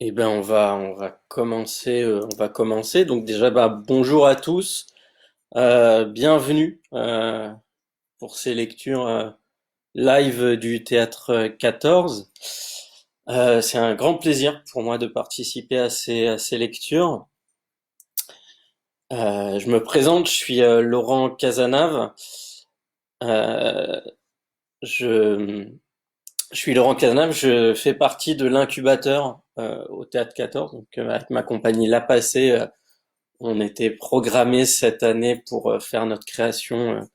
On va commencer. Donc déjà, bonjour à tous. Bienvenue pour ces lectures live du Théâtre 14. C'est un grand plaisir pour moi de participer à ces lectures. Je me présente, je suis Laurent Casanave. Euh, je, je suis Laurent Casanave, je fais partie de l'incubateur au Théâtre 14. Donc avec ma compagnie La Passée, on était programmé cette année pour faire notre création.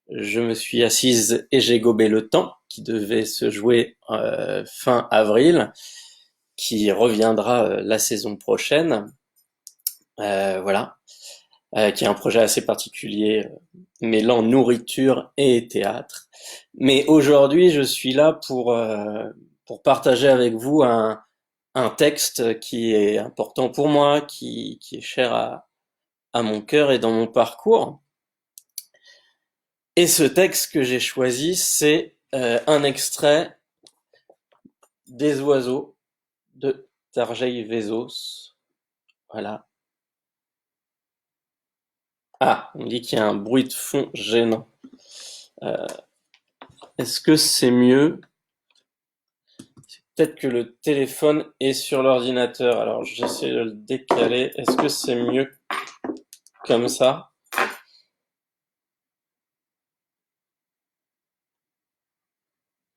Je me suis assise et j'ai gobé le temps, qui devait se jouer fin avril, qui reviendra la saison prochaine. Voilà, qui est un projet assez particulier, mêlant nourriture et théâtre. Mais aujourd'hui, je suis là pour partager avec vous un texte qui est important pour moi, qui est cher à mon cœur et dans mon parcours. Et ce texte que j'ai choisi, c'est un extrait des oiseaux de Tarjei Vezos. Voilà. Ah, on me dit qu'il y a un bruit de fond gênant. Euh, Est-ce que c'est mieux? Peut-être que le téléphone est sur l'ordinateur. Alors j'essaie de le décaler. Est-ce que c'est mieux comme ça?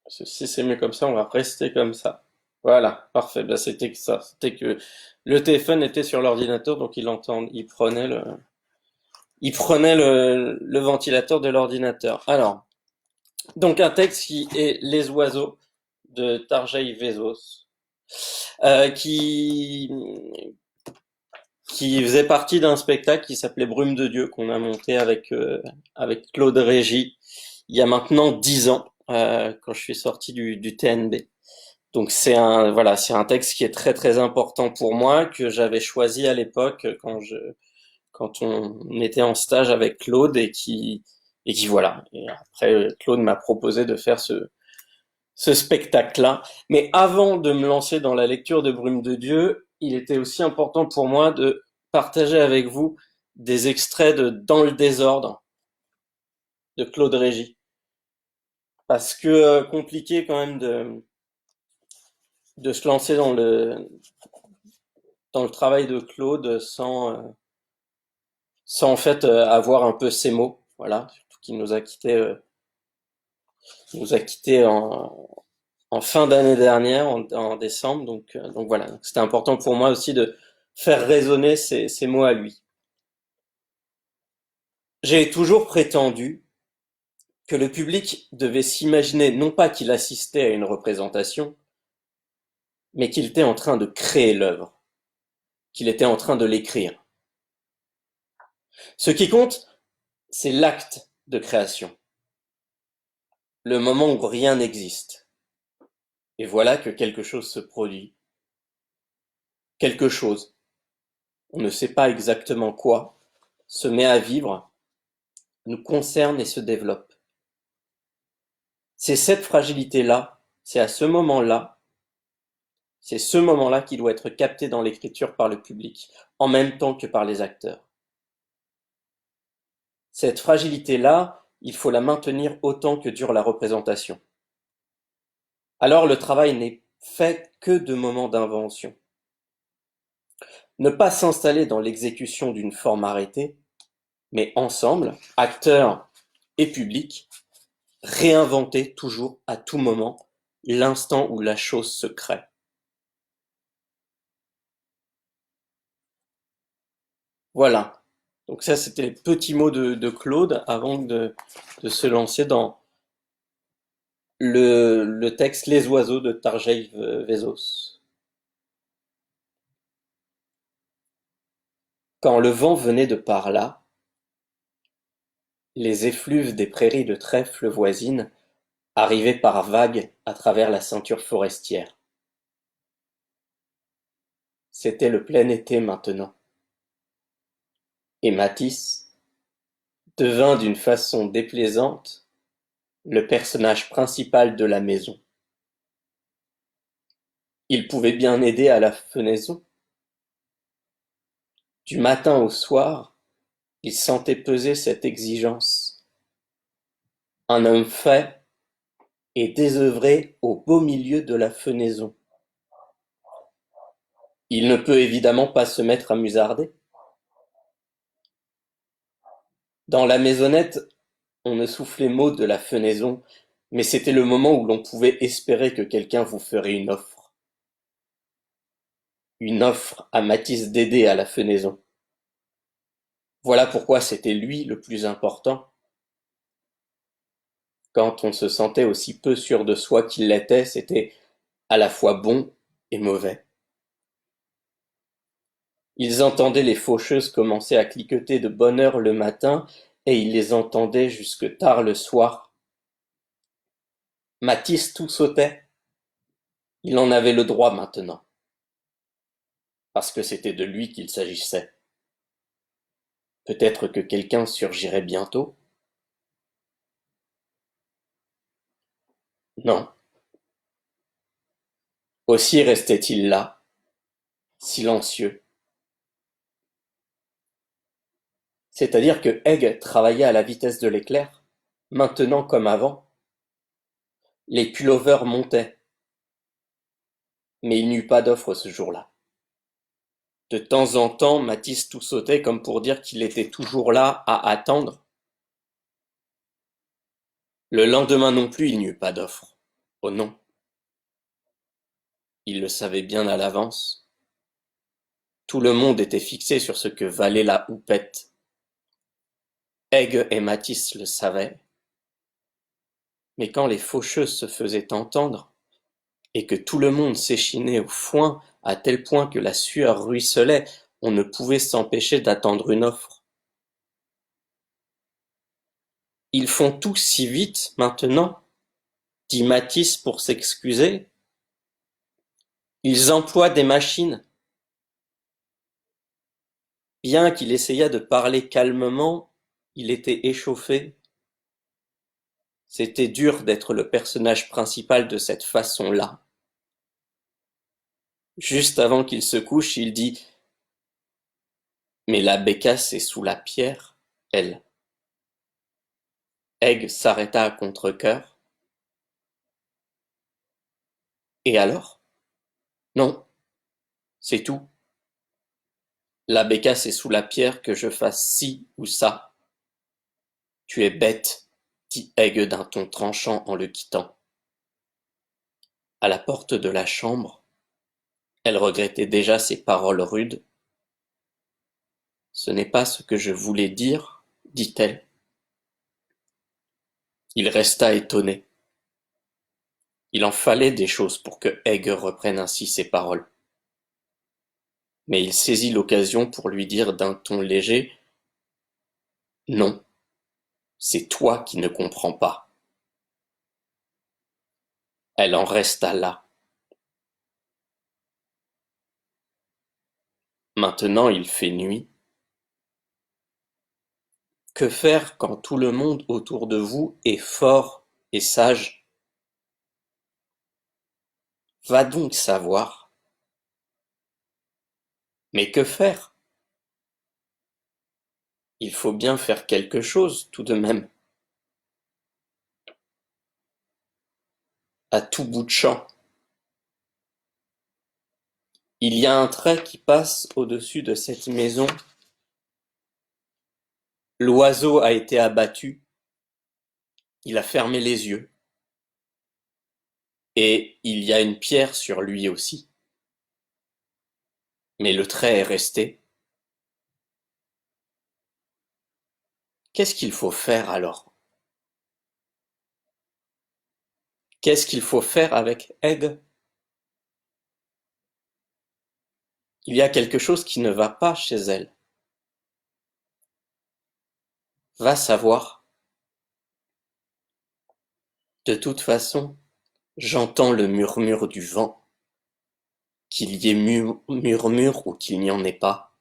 Parce que si c'est mieux comme ça, on va rester comme ça. Voilà, parfait. C'était que ça. C'était que le téléphone était sur l'ordinateur, donc il prenait le ventilateur de l'ordinateur. Alors, donc un texte qui est Les oiseaux de Tarjei Vezos, euh, qui, qui faisait partie d'un spectacle qui s'appelait Brume de Dieu, qu'on a monté avec Claude Régis il y a maintenant 10 ans, quand je suis sorti du TNB. Donc c'est un texte qui est très très important pour moi, que j'avais choisi à l'époque quand on était en stage avec Claude et qui voilà. Et après, Claude m'a proposé de faire ce spectacle-là. Mais avant de me lancer dans la lecture de Brume de Dieu, il était aussi important pour moi de partager avec vous des extraits de Dans le désordre de Claude Régis. Parce que compliqué quand même de se lancer dans le travail de Claude sans en fait avoir un peu ses mots. Voilà, surtout qu'il nous a quittés en fin d'année dernière, en décembre. Donc voilà, c'était important pour moi aussi de faire résonner ces mots à lui. J'ai toujours prétendu que le public devait s'imaginer non pas qu'il assistait à une représentation, mais qu'il était en train de créer l'œuvre, qu'il était en train de l'écrire. Ce qui compte, c'est l'acte de création, le moment où rien n'existe. Et voilà que quelque chose se produit. Quelque chose, on ne sait pas exactement quoi, se met à vivre, nous concerne et se développe. C'est cette fragilité-là, c'est à ce moment-là, c'est ce moment-là qui doit être capté dans l'écriture par le public, en même temps que par les acteurs. Cette fragilité-là, il faut la maintenir autant que dure la représentation. Alors le travail n'est fait que de moments d'invention. Ne pas s'installer dans l'exécution d'une forme arrêtée, mais ensemble, acteurs et public, réinventer toujours à tout moment l'instant où la chose se crée. Voilà. Donc ça, c'était les petits mots de Claude avant de se lancer dans le texte Les oiseaux de Tarjei Vezos. Quand le vent venait de par là, les effluves des prairies de trèfle voisines arrivaient par vagues à travers la ceinture forestière. C'était le plein été maintenant. Et Matisse devint d'une façon déplaisante le personnage principal de la maison. Il pouvait bien aider à la fenaison. Du matin au soir, il sentait peser cette exigence. Un homme fait et désœuvré au beau milieu de la fenaison. Il ne peut évidemment pas se mettre à musarder. Dans la maisonnette, on ne soufflait mot de la fenaison, mais c'était le moment où l'on pouvait espérer que quelqu'un vous ferait une offre. Une offre à Mathis d'aider à la fenaison. Voilà pourquoi c'était lui le plus important. Quand on se sentait aussi peu sûr de soi qu'il l'était, c'était à la fois bon et mauvais. Ils entendaient les faucheuses commencer à cliqueter de bonne heure le matin, et ils les entendaient jusque tard le soir. Mathis tout sautait. Il en avait le droit maintenant, parce que c'était de lui qu'il s'agissait. Peut-être que quelqu'un surgirait bientôt. Non. Aussi restait-il là, silencieux. C'est-à-dire que Egg travaillait à la vitesse de l'éclair, maintenant comme avant. Les pullovers montaient, mais il n'y eut pas d'offre ce jour-là. De temps en temps, Mathis tout sautait comme pour dire qu'il était toujours là à attendre. Le lendemain non plus, il n'y eut pas d'offre. Oh non, il le savait bien à l'avance. Tout le monde était fixé sur ce que valait la houppette. Egg et Mathis le savaient. Mais quand les faucheuses se faisaient entendre, et que tout le monde s'échinait au foin à tel point que la sueur ruisselait, on ne pouvait s'empêcher d'attendre une offre. Ils font tout si vite maintenant, dit Mathis pour s'excuser. Ils emploient des machines. Bien qu'il essayât de parler calmement, il était échauffé. C'était dur d'être le personnage principal de cette façon-là. Juste avant qu'il se couche, il dit: Mais la bécasse est sous la pierre, elle. Egg s'arrêta à contre-cœur. Et alors? Non, c'est tout. La bécasse est sous la pierre, que je fasse ci ou ça. Tu es bête, dit Egg d'un ton tranchant en le quittant. À la porte de la chambre, elle regrettait déjà ses paroles rudes. Ce n'est pas ce que je voulais dire, dit-elle. Il resta étonné. Il en fallait des choses pour que Egg reprenne ainsi ses paroles. Mais il saisit l'occasion pour lui dire d'un ton léger: Non, c'est toi qui ne comprends pas. Elle en resta là. Maintenant il fait nuit. Que faire quand tout le monde autour de vous est fort et sage? Va donc savoir. Mais que faire? Il faut bien faire quelque chose tout de même. À tout bout de champ. Il y a un trait qui passe au-dessus de cette maison. L'oiseau a été abattu. Il a fermé les yeux. Et il y a une pierre sur lui aussi. Mais le trait est resté. Qu'est-ce qu'il faut faire alors? Qu'est-ce qu'il faut faire avec Egg? Il y a quelque chose qui ne va pas chez elle. Va savoir. De toute façon, j'entends le murmure du vent. Qu'il y ait murmure ou qu'il n'y en ait pas.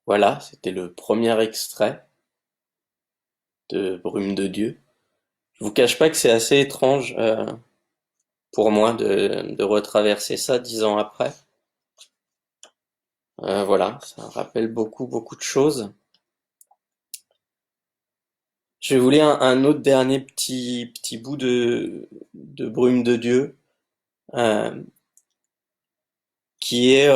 Voilà, c'était le premier extrait. de Brume de Dieu. Je vous cache pas que c'est assez étrange pour moi de retraverser ça 10 ans après. Voilà, ça rappelle beaucoup de choses. Je vais vous lire un autre dernier petit bout de Brume de Dieu, euh, qui est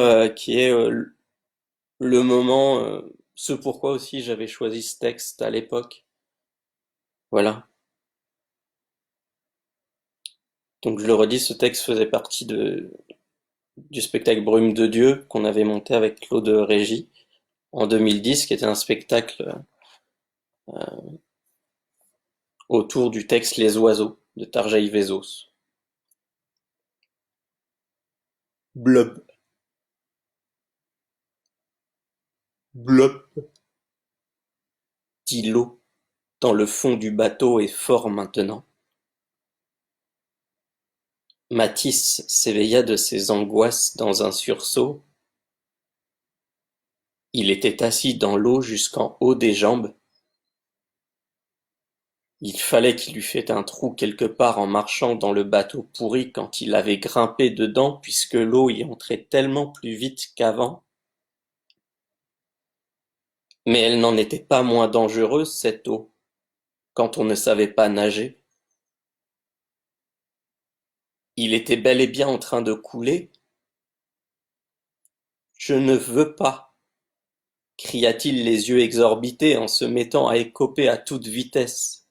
le moment, ce pourquoi aussi j'avais choisi ce texte à l'époque. Voilà. Donc je le redis, ce texte faisait partie du spectacle Brume de Dieu qu'on avait monté avec Claude Régis en 2010, qui était un spectacle autour du texte Les Oiseaux de Tarjaï Vezos. Blob, blob, dit l'eau dans le fond du bateau est fort maintenant. Matisse s'éveilla de ses angoisses dans un sursaut. Il était assis dans l'eau jusqu'en haut des jambes. Il fallait qu'il eût fait un trou quelque part en marchant dans le bateau pourri quand il avait grimpé dedans, puisque l'eau y entrait tellement plus vite qu'avant. Mais elle n'en était pas moins dangereuse, cette eau, quand on ne savait pas nager. Il était bel et bien en train de couler. Je ne veux pas, cria-t-il les yeux exorbités en se mettant à écoper à toute vitesse.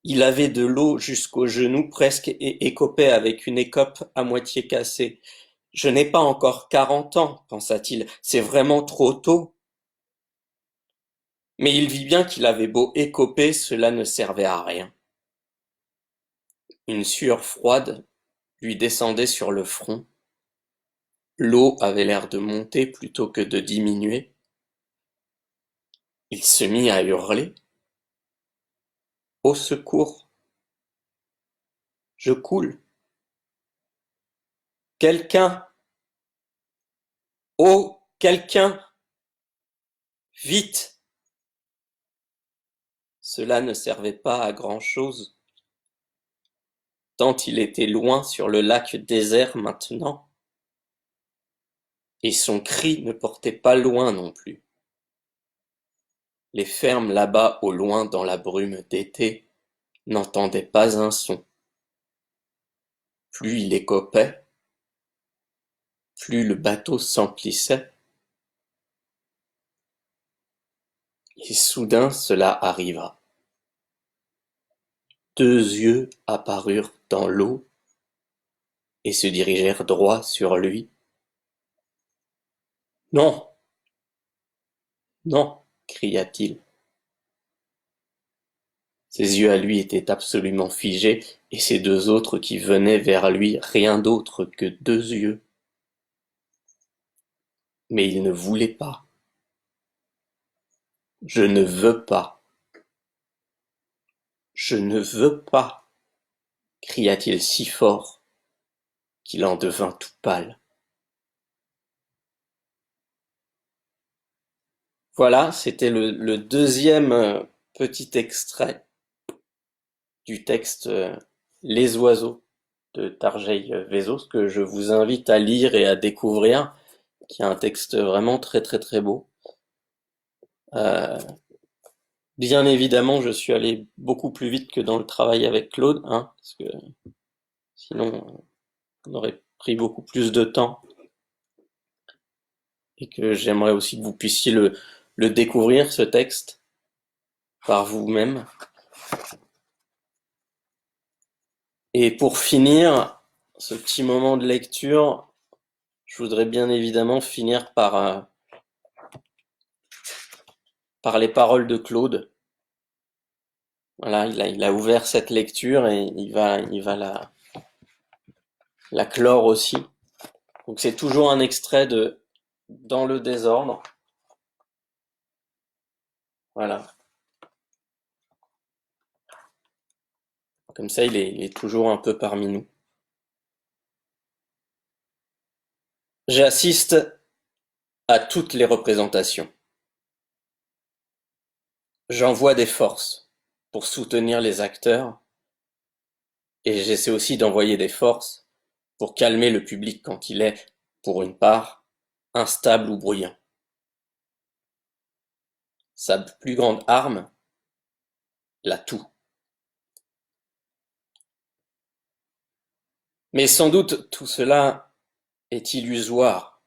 Il avait de l'eau jusqu'aux genoux presque et écopait avec une écope à moitié cassée. Je n'ai pas encore 40 ans, pensa-t-il, c'est vraiment trop tôt. Mais il vit bien qu'il avait beau écoper, cela ne servait à rien. Une sueur froide lui descendait sur le front. L'eau avait l'air de monter plutôt que de diminuer. Il se mit à hurler. Au secours! Je coule! Quelqu'un! Oh! Quelqu'un! Vite! Cela ne servait pas à grand-chose, tant il était loin sur le lac désert maintenant, et son cri ne portait pas loin non plus. Les fermes là-bas au loin dans la brume d'été n'entendaient pas un son. Plus il écopait, plus le bateau s'emplissait, et soudain cela arriva. Deux yeux apparurent dans l'eau et se dirigèrent droit sur lui. Non, non, cria-t-il. Ses yeux à lui étaient absolument figés, et ces deux autres qui venaient vers lui rien d'autre que deux yeux. Mais il ne voulait pas. Je ne veux pas. Je ne veux pas, cria-t-il si fort qu'il en devint tout pâle. Voilà, c'était le deuxième petit extrait du texte Les oiseaux de Tarjei Vezos que je vous invite à lire et à découvrir, qui est un texte vraiment très beau. Euh, Bien évidemment, je suis allé beaucoup plus vite que dans le travail avec Claude, hein, parce que sinon on aurait pris beaucoup plus de temps, et que j'aimerais aussi que vous puissiez le découvrir, ce texte, par vous-même. Et pour finir ce petit moment de lecture, je voudrais bien évidemment finir par les paroles de Claude. Voilà, il a ouvert cette lecture et il va la clore aussi. Donc c'est toujours un extrait de Dans le désordre. Voilà. Comme ça, il est toujours un peu parmi nous. J'assiste à toutes les représentations. J'envoie des forces pour soutenir les acteurs et j'essaie aussi d'envoyer des forces pour calmer le public quand il est, pour une part, instable ou bruyant. Sa plus grande arme, l'atout. Mais sans doute tout cela est illusoire.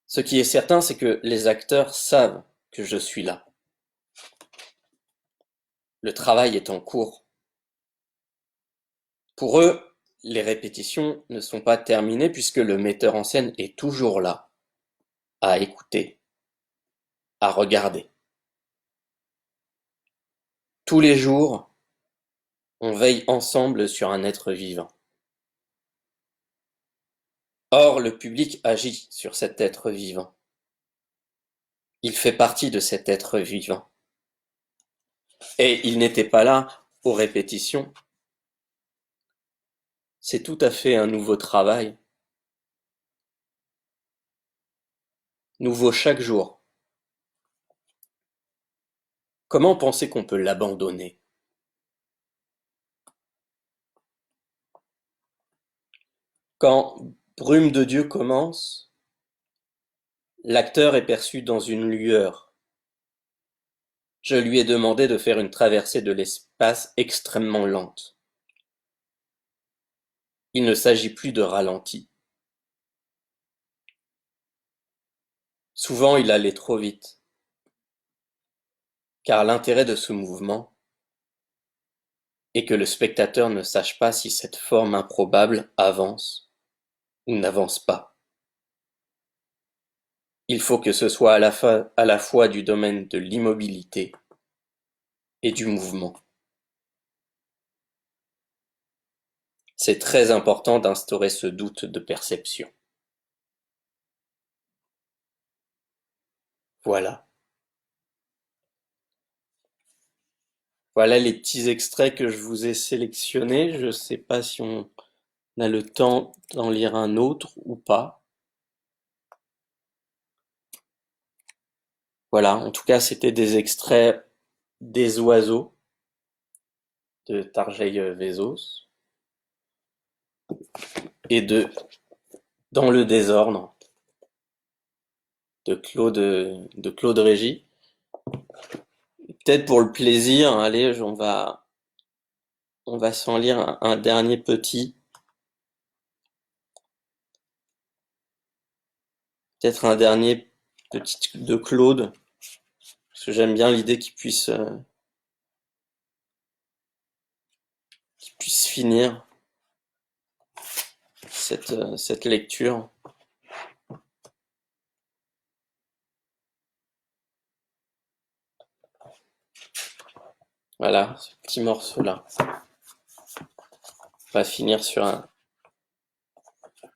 Ce qui est certain, c'est que les acteurs savent que je suis là. Le travail est en cours. Pour eux, les répétitions ne sont pas terminées puisque le metteur en scène est toujours là, à écouter, à regarder. Tous les jours, on veille ensemble sur un être vivant. Or, le public agit sur cet être vivant. Il fait partie de cet être vivant. Et il n'était pas là aux répétitions. C'est tout à fait un nouveau travail, nouveau chaque jour. Comment penser qu'on peut l'abandonner? Quand Brume de Dieu commence, l'acteur est perçu dans une lueur. Je lui ai demandé de faire une traversée de l'espace extrêmement lente. Il ne s'agit plus de ralenti. Souvent il allait trop vite, car l'intérêt de ce mouvement est que le spectateur ne sache pas si cette forme improbable avance ou n'avance pas. Il faut que ce soit à la fois du domaine de l'immobilité et du mouvement. C'est très important d'instaurer ce doute de perception. Voilà. Voilà les petits extraits que je vous ai sélectionnés. Je ne sais pas si on a le temps d'en lire un autre ou pas. Voilà, en tout cas, c'était des extraits des oiseaux de Tarjei Vezos et de Dans le désordre de Claude Régis. Peut-être pour le plaisir, allez, on va s'en lire un dernier petit. Peut-être un dernier petit de Claude, parce que j'aime bien l'idée qu'il puisse finir cette lecture. Voilà, ce petit morceau-là. On va finir sur une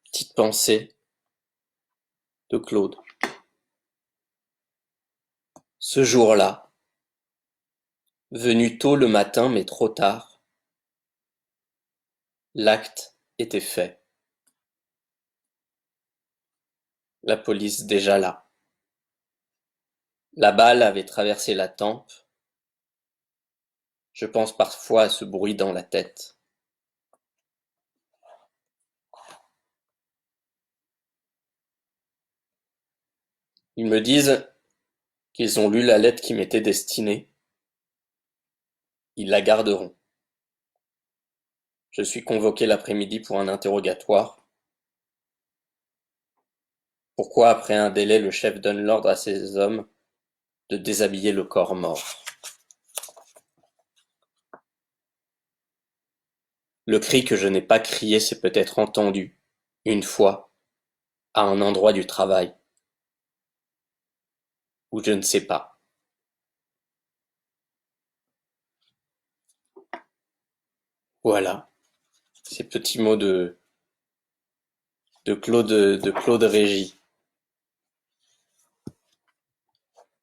petite pensée de Claude. Ce jour-là, venu tôt le matin mais trop tard, l'acte était fait. La police déjà là. La balle avait traversé la tempe. Je pense parfois à ce bruit dans la tête. Ils me disent qu'ils ont lu la lettre qui m'était destinée. Ils la garderont. Je suis convoqué l'après-midi pour un interrogatoire. Pourquoi, après un délai, le chef donne l'ordre à ses hommes de déshabiller le corps mort? Le cri que je n'ai pas crié s'est peut-être entendu, une fois, à un endroit du travail, ou je ne sais pas. Voilà, ces petits mots de Claude Régis.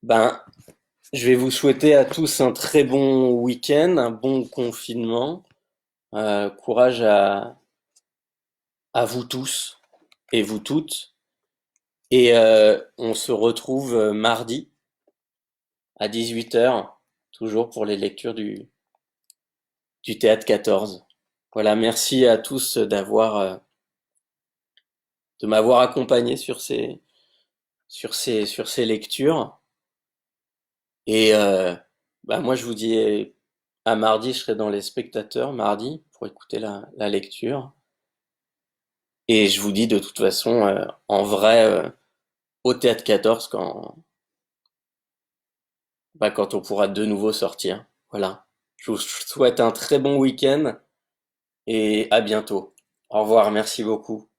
Ben, je vais vous souhaiter à tous un très bon week-end, un bon confinement. Courage à vous tous et vous toutes. Et on se retrouve mardi à 18h, toujours pour les lectures du Théâtre 14. Voilà, merci à tous de m'avoir accompagné sur ces lectures. Et bah moi, je vous dis à mardi, je serai dans les spectateurs, mardi, pour écouter la lecture. Et je vous dis de toute façon, en vrai, au Théâtre 14, quand on pourra de nouveau sortir. Voilà. Je vous souhaite un très bon week-end et à bientôt. Au revoir, merci beaucoup.